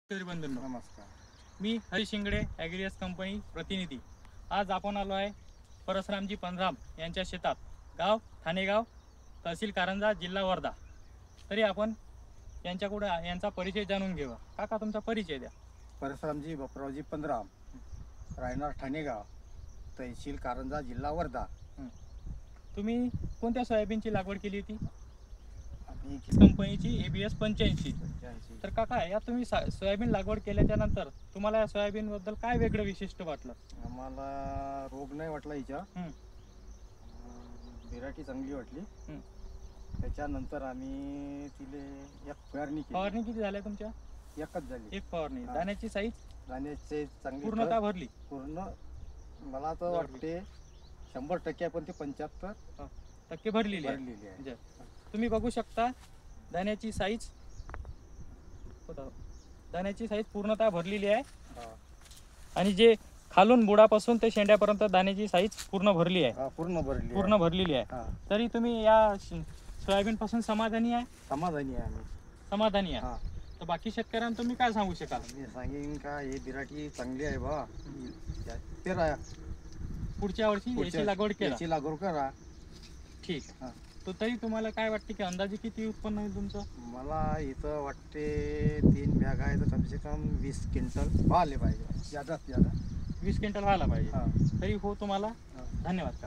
शेतकरी बंधूंनो, नमस्कार. मी हरी शिंगडे ॲग्रियस कंपनी प्रतिनिधी. आज आपण आलो आहे परसरामजी पनराम यांच्या शेतात, गाव ठाणेगाव, तहसील कारंजा, जिल्हा वर्धा. तरी आपण यांचा परिचय जाणून घेऊया. काका, तुमचा परिचय द्या. परसरामजी बापूरावजी पंधराम, राहणार ठाणेगाव, तहसील कारंजा, जिल्हा वर्धा. तुम्ही कोणत्या सोयाबीनची लागवड केली होती? आम्ही कंपनीची ABS 85. 85. तर काका, या तुम्ही सोयाबीन लागवड केल्याच्या नंतर तुम्हाला या सोयाबीन बद्दल काय वेगळं विशिष्ट वाटलं? आम्हाला रोग नाही वाटला हिच्या. व्हेरायटी चांगली वाटली. त्याच्यानंतर आम्ही तिले एक फवारणी केली. फवारणी किती झाल्या तुमच्या? एकच झाली. एक फवारणी. दाण्याची साईज दाण्याचे चांगली पूर्णतः भरली? पूर्ण मला तर वाटते 100% पण ते 75% भरलेली आहे. आहे. तुम्ही बघू शकता दाण्याची साईज पूर्णतः भरलेली आहे. आणि जे खालून बुडापासून ते शेंड्यापर्यंत दाण्याची साईज पूर्ण भरली आहे. पूर्ण भरलेली आहे. तरी तुम्ही या सोयाबीन पासून समाधानी आहे? समाधानी आहे आम्ही. समाधानी आहे. तर बाकी शेतकऱ्यांना तुम्ही काय सांगू शकाल? मी सांगेन का हे बिराटी चांगली आहे बा. पेरा पुढच्या वर्षी याची लागवड याची लागवड करा. ठीक. तर तरी तुम्हाला काय वाटते की अंदाजे किती उत्पन्न आहे तुमचं? मला इथं वाटते 3 बॅग आहे तर कमसे कम 20 क्विंटल व्हायला पाहिजे. जादा 20 क्विंटल व्हायला पाहिजे. हां. तरी हो, तुम्हाला धन्यवाद.